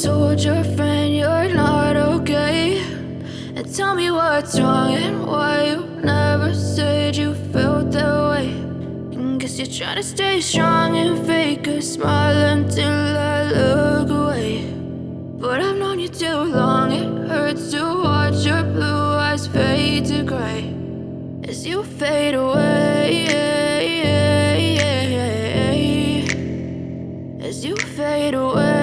told your friend you're not okay, and tell me what's wrong and why you never said you felt that way. And guess you're trying to stay strong and fake a smile until I look away. But I've known you too long, it hurts to watch your blue eyes fade to gray as you fade away, as you fade away.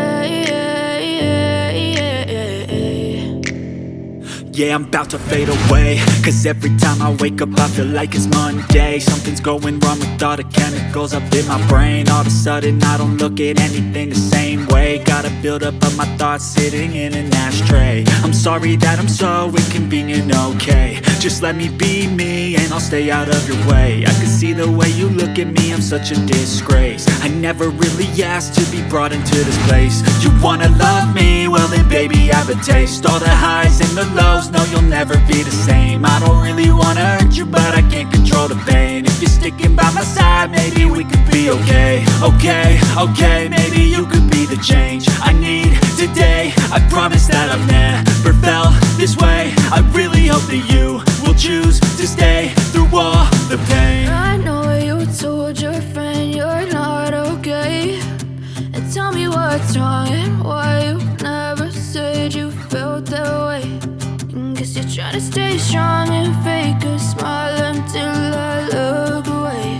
Yeah, I'm about to fade away, cause every time I wake up I feel like it's Monday. Something's going wrong with all the chemicals up in my brain. All of a sudden I don't look at anything the same way. Gotta build up of my thoughts sitting in an ashtray. I'm sorry that I'm so inconvenient, okay. Just let me be me and I'll stay out of your way. I can see the way you look at me, I'm such a disgrace. I never really asked to be brought into this place. You wanna love me? Well then baby I have a taste. All the highs and the lows, no you'll never be the same. I don't really wanna hurt you but I can't control the pain. If you're sticking by my side maybe we could be okay. Okay, maybe you could be the change I need today. I promise that I've never felt this way. I really hope that you will choose to stay through all the pain. I know you told your friend you're not okay, and tell me what's wrong and why you never said you felt that way. And guess you're trying to stay strong and fake a smile until I look away.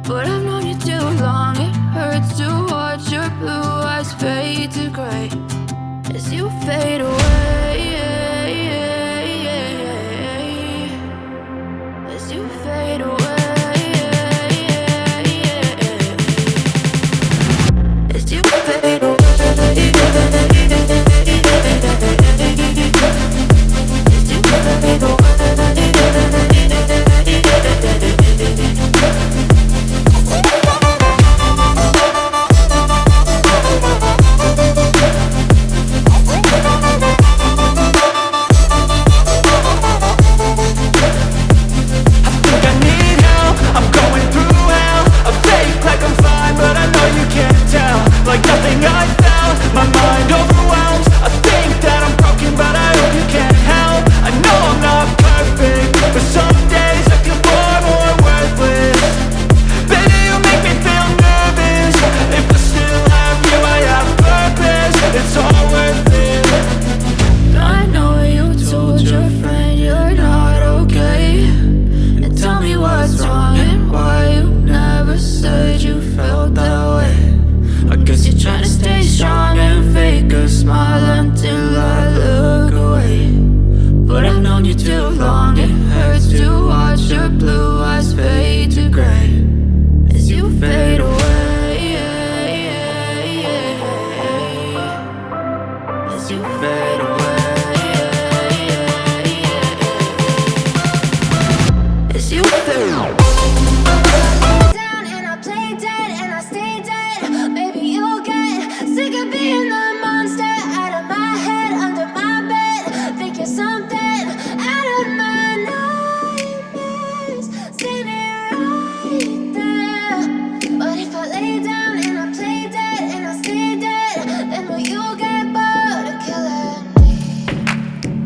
But I've known you too long, it hurts to watch your blue eyes fade to gray as you fade away, as you fade away, as you fade away.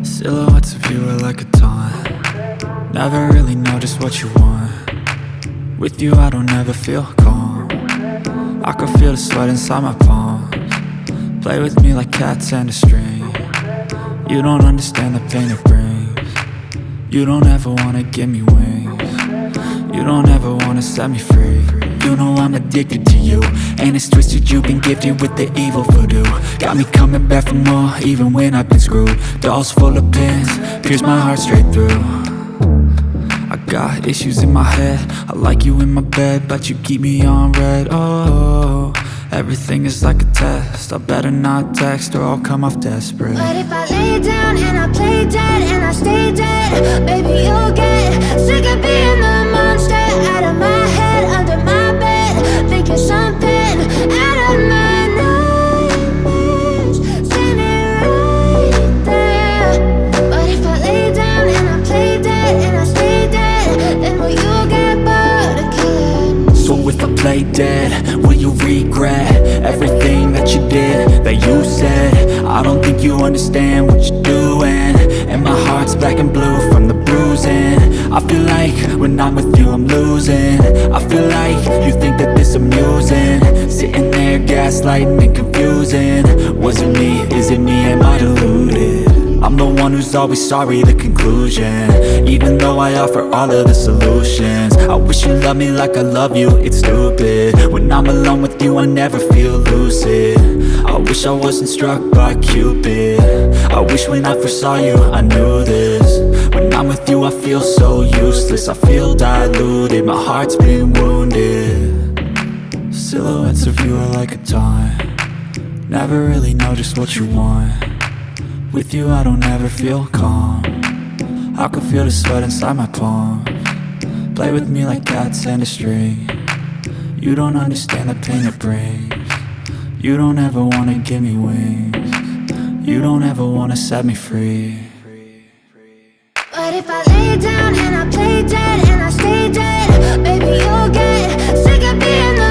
Silhouettes of you are like a taunt. Never really know just what you want. With you I don't ever feel calm. I can feel the sweat inside my palms. Play with me like cats and a string. You don't understand the pain it brings. You don't ever wanna give me wings. You don't ever wanna set me free. You know I'm addicted to you, and it's twisted, you've been gifted with the evil voodoo. Got me coming back for more, even when I've been screwed. Dolls full of pins, pierce my heart straight through. I got issues in my head, I like you in my bed, but you keep me on red. Oh, everything is like a test, I better not text or I'll come off desperate. But if I lay down and I play dead and I stay dead, baby you'll get sick of being the monster out of my head, under my bed, thinking something out of my nightmares, standing right there. But if I lay down and I play dead and I stay dead, then will you get bored of killing me? So if I play dead, will you regret everything that you did, that you said? I don't think you understand what you're doing, and my heart's black and blue from the bruising. I feel like when I'm with you I'm losing. I feel like you think that this amusing, sitting there gaslighting and confusing. Was it me? Is it me? Am I deluded? I'm the one who's always sorry, the conclusion, even though I offer all of the solutions. I wish you loved me like I love you, it's stupid. When I'm alone with you I never feel lucid. I wish I wasn't struck by Cupid. I wish when I first saw you I knew this. When I'm with you I feel so useless, I feel diluted, my heart's been wounded. Silhouettes of you are like a taunt, never really know just what you want. With you I don't ever feel calm, I can feel the sweat inside my palm. Play with me like cats and a string, you don't understand the pain it brings. You don't ever wanna give me wings, you don't ever wanna set me free. But if I lay down and I play dead and I stay dead, baby you'll get sick of being the